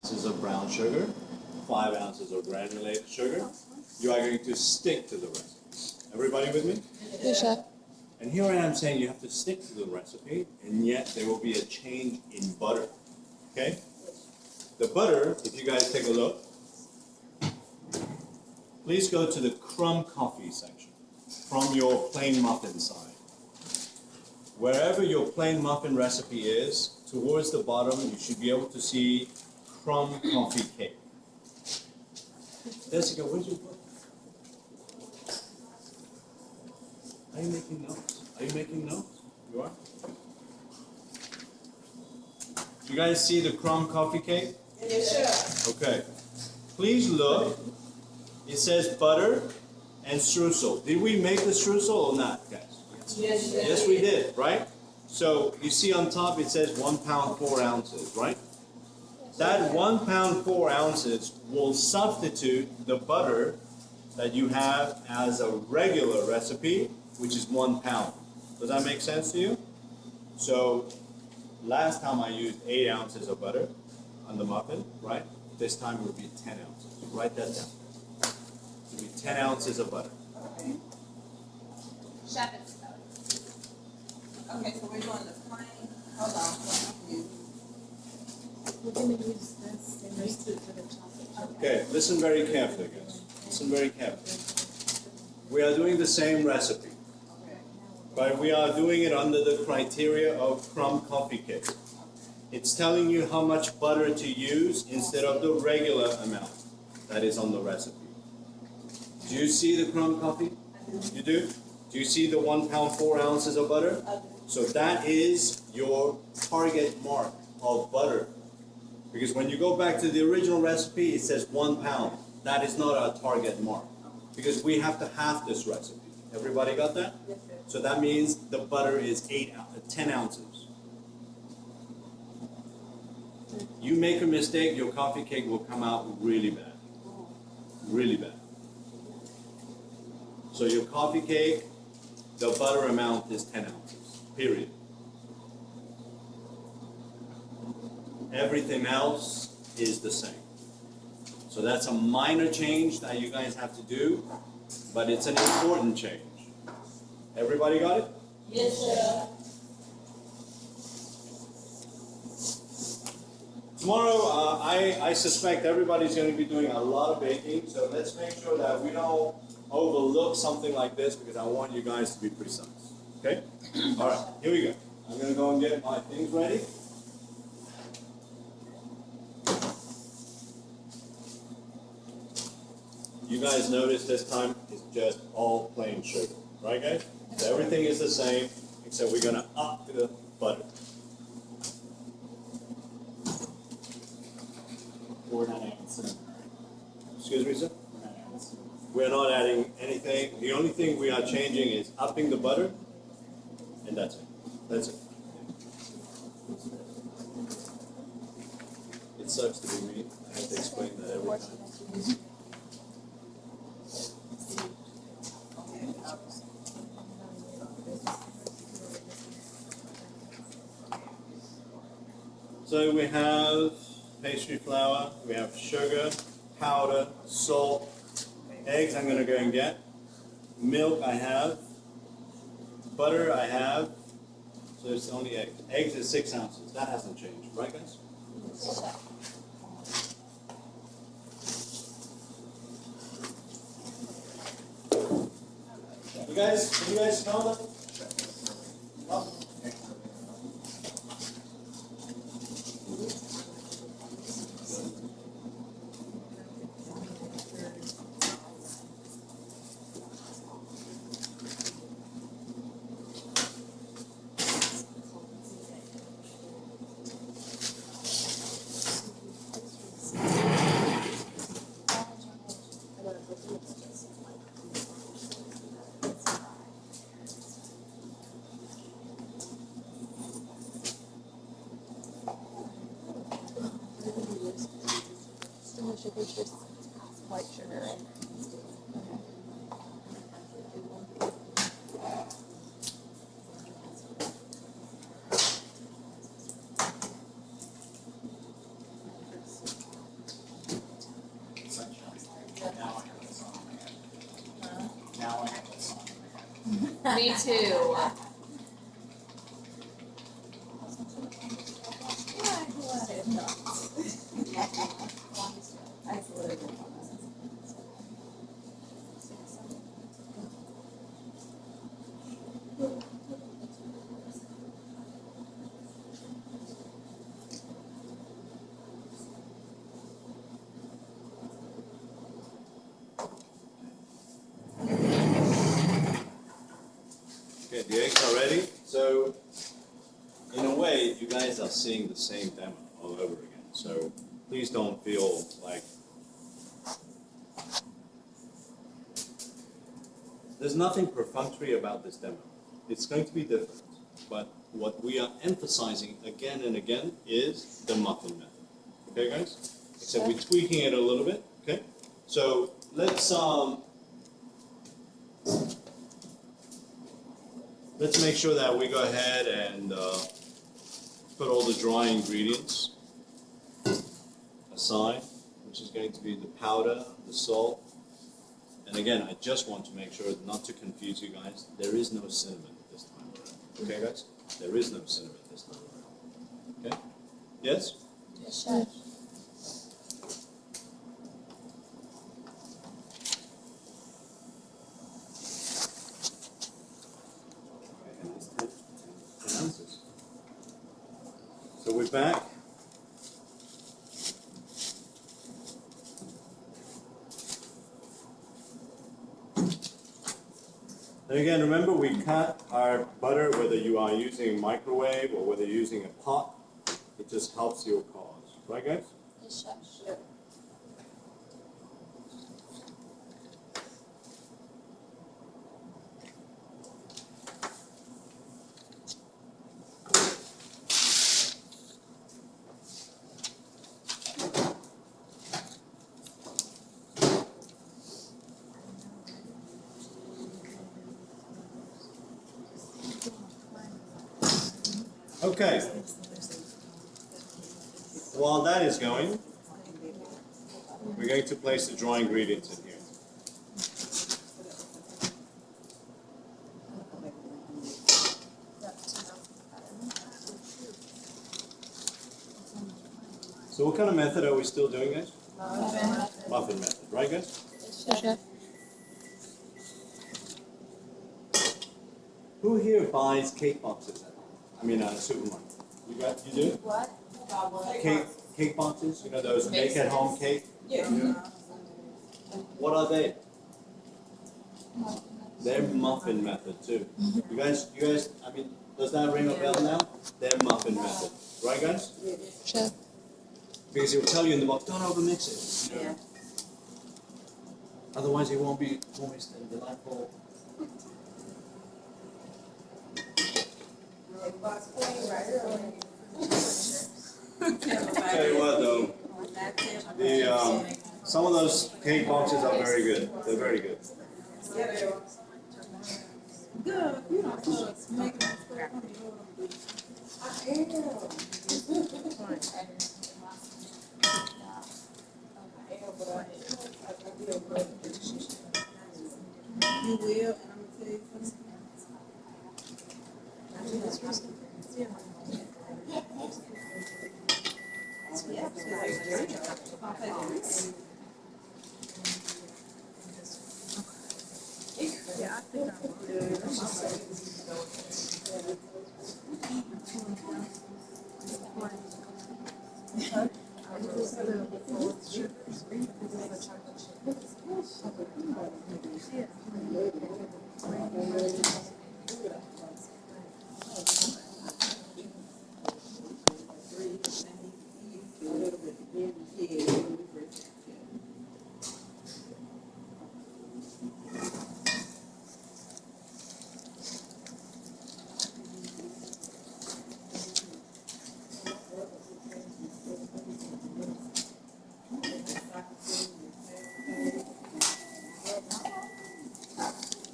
ounces of brown sugar, 5 ounces of granulated sugar. You are going to stick to the recipe. Everybody with me? Yes, Chef. And here I am saying you have to stick to the recipe, and yet there will be a change in butter. Okay? The butter, if you guys take a look, please go to the crumb coffee section from your plain muffin side. Wherever your plain muffin recipe is, towards the bottom you should be able to see crumb coffee cake. Jessica, where's your book? Are you making notes? Are you making notes? You are? You guys see the crumb coffee cake? Yes, sir. Okay. Please look. It says butter and streusel. Did we make the streusel or not, guys? Yes, sir. Yes, we did, right? So you see on top it says 1 pound 4 ounces, right? That 1 pound 4 ounces will substitute the butter that you have as a regular recipe, which is 1 pound. Does that make sense to you? So last time I used 8 ounces of butter on the muffin, right? This time it will be 10 ounces. Write that down. It will be 10 ounces of butter. Okay. Chef, it's Okay, so we're doing the plain. Hold on. we're going to use this and roast it for the chocolate. Okay, listen very carefully, guys. Listen very carefully. We are doing the same recipe, Okay. but we are doing it under the criteria of crumb coffee cake. It's telling you how much butter to use instead of the regular amount that is on the recipe. Do you see the crumb coffee? You do? Do you see the 1 pound 4 ounces of butter? So that is your target mark of butter. Because when you go back to the original recipe, it says 1 pound. That is not our target mark. Because we have to half this recipe. Everybody got that? Yes, sir. So that means the butter is 10 ounces. You make a mistake, your coffee cake will come out really bad. Really bad. So your coffee cake, the butter amount is 10 ounces. Period. Everything else is the same. So that's a minor change that you guys have to do, but it's an important change. Everybody got it? Yes, sir. Tomorrow, I suspect everybody's going to be doing a lot of baking, so let's make sure that we don't overlook something like this because I want you guys to be precise. Okay? All right, here we go. I'm going to go and get my things ready. You guys notice this time it's just all plain sugar, right guys? So everything is the same, except we're going to up the butter. We're not adding cinnamon. Excuse me, sir? We're not adding cinnamon. We're not adding anything. The only thing we are changing is upping the butter, and that's it. That's it. It sucks to be me. I have to explain that every time. So we have pastry flour, we have sugar, powder, salt, eggs I'm going to go and get, milk I have, butter I have, so it's only eggs. Eggs is 6 ounces, that hasn't changed, right guys? Can you guys smell that? Oh. Sugar is just white sugar, right? Me too. Okay, the eggs are ready. So, in a way, you guys are seeing the same demo all over again. So, please don't feel like there's nothing perfunctory about this demo. It's going to be different, but what we are emphasizing again and again is the muffin method. Okay, guys? Except we're tweaking it a little bit. Okay, so let's make sure that we go ahead and put all the dry ingredients aside, which is going to be the powder, the salt. And again, I just want to make sure not to confuse you guys. There is no cinnamon this time around. Okay, guys? There is no cinnamon this time around. Okay? Yes? Yes, Chef. And it's 10 ounces. So we're back. And again, remember we cut our butter, whether you are using a microwave or whether you're using a pot, it just helps your cause. Right, guys? Yes, Chef. Okay. While that is going, we're going to place the dry ingredients in here. So what kind of method are we still doing, guys? Muffin method, right, guys? Yes, Chef. Who here buys cake boxes at home? I mean, at a supermarket. You do? What? Cake boxes, you know, those make-at-home cake? Yeah. What are they? They're muffin method too. You guys, I mean, does that ring a bell now? They're muffin method. Right, guys? Chef. Because it will tell you in the box, don't overmix it. You know? Yeah. Otherwise it won't be moist and delightful. Tell you what though, some of those cake boxes are very good. They're very good. Good. You don't make You will, and I'm gonna tell you something.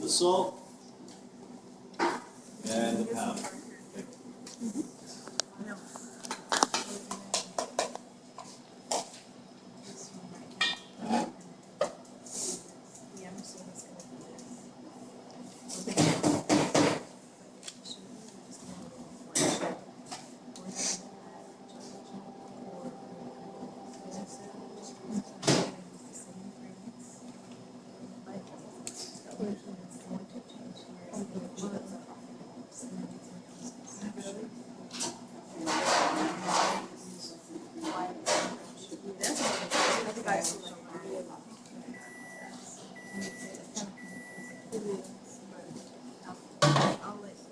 The salt and the powder. Okay. That's what I guys see like. I'll let you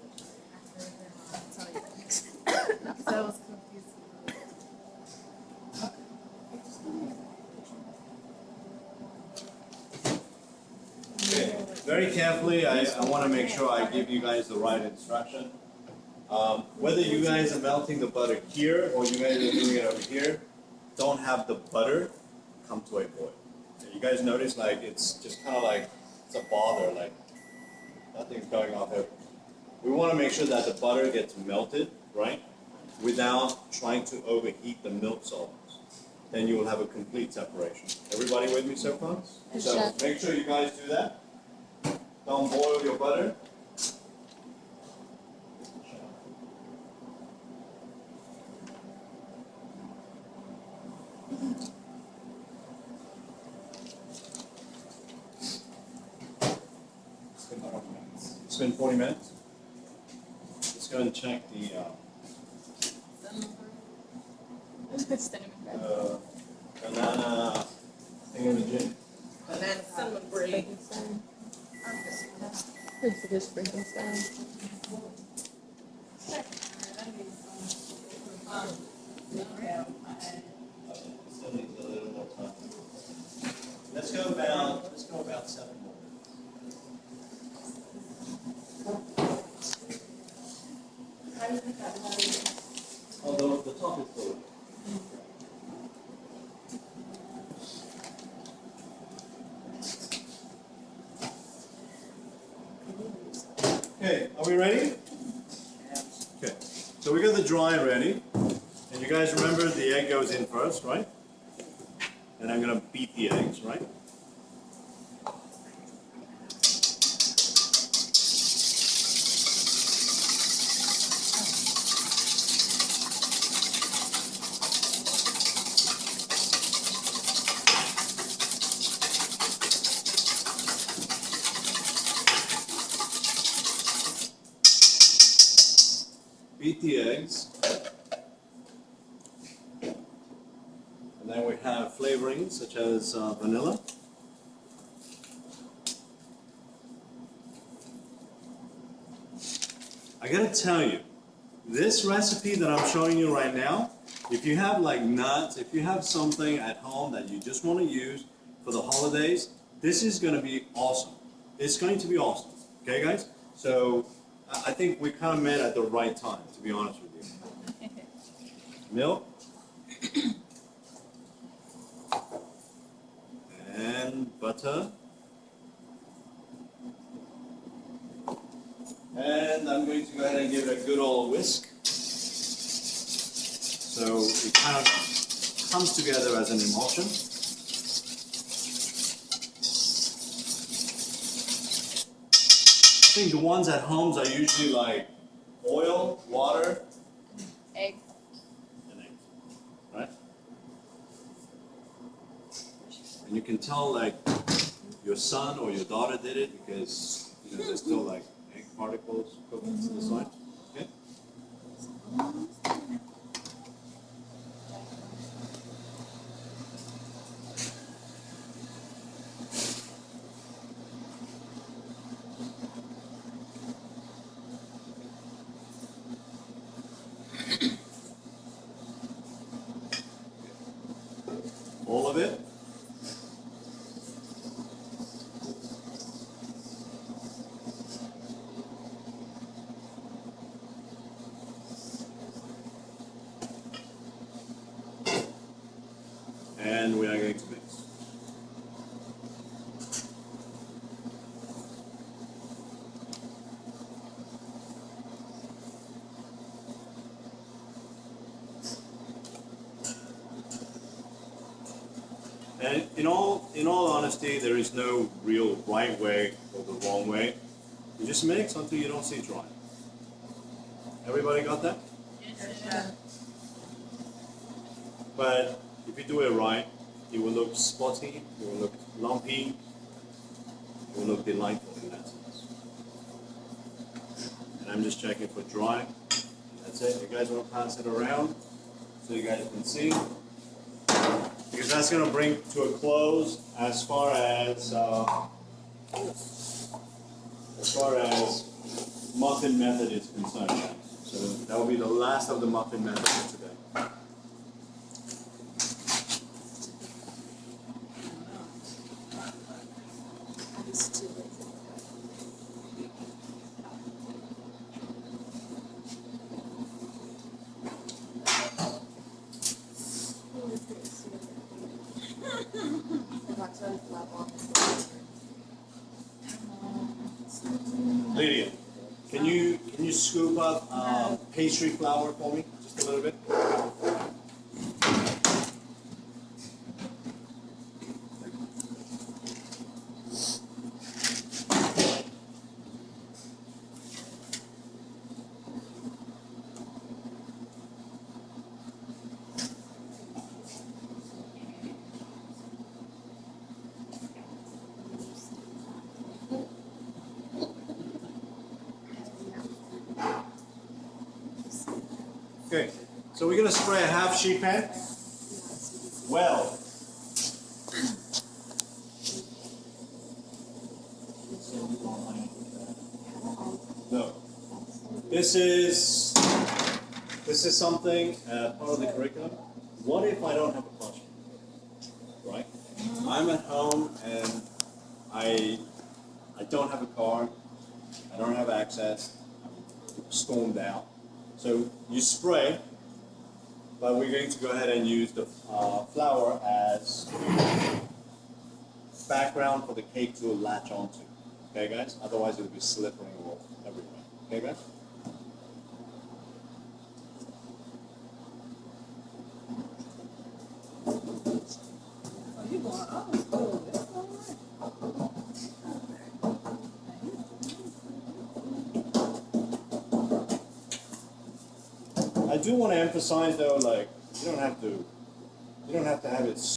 after tell you next. Because I was confused. Okay, very carefully, I want to make sure I give you guys the right instruction. Whether you guys are melting the butter here or you guys are doing it over here, don't have the butter come to a boil. Okay, you guys notice like it's just kind of like it's a bother, like nothing's going on there. We want to make sure that the butter gets melted, right, without trying to overheat the milk solids. Then you will have a complete separation. Everybody with me so far? So make sure you guys do that. Don't boil your butter. It's been 40 minutes. Let's go and check the banana thingamajig. Banana cinnamon bread. Frankenstein. It's a good Frankenstein. Still needs a little more time. Let's go about 7 more minutes. Although the top is full. Okay, are we ready? Okay, so we got the dry ready. And you guys remember the egg goes in first, right? And I'm going to beat the eggs, right? Beat the eggs. And then we have flavorings such as vanilla. I gotta tell you, this recipe that I'm showing you right now, if you have like nuts, if you have something at home that you just want to use for the holidays, this is going to be awesome. It's going to be awesome. Okay, guys? So I think we kind of met at the right time, to be honest with you. Milk. And butter. And I'm going to go ahead and give it a good old whisk. So it kind of comes together as an emulsion. I think the ones at homes are usually like oil, water, Egg. and eggs, right? And you can tell like your son or your daughter did it because you know there's still like egg particles cooking to the side. Okay. All of it. And we are going to mix. And in all honesty, there is no real right way or the wrong way. You just mix until you don't see dry. Everybody got that? Yes. But if you do it right, it will look spotty, it will look lumpy, it will look delightful in that sense. And I'm just checking for dry. That's it. You guys want to pass it around so you guys can see. because that's going to bring to a close as far as muffin method is concerned, guys. So that will be the last of the muffin method for today. I was too lazy. Who is this? I got to flap on this. Lydia, can you scoop up pastry flour for me, just a little bit? Okay, so we're gonna spray a half sheet pan. Well, no. This is something part of the curriculum. What if I don't have a classroom? Right? I'm at home and I don't have a car. I don't have access. I'm stormed out. So you spray, but we're going to go ahead and use the flour as background for the cake to latch onto. Okay, guys? Otherwise, it'll be slippery all everywhere. Okay, guys? Oh, you going old school. That's all right. I do want to emphasize, though, like you don't have to have it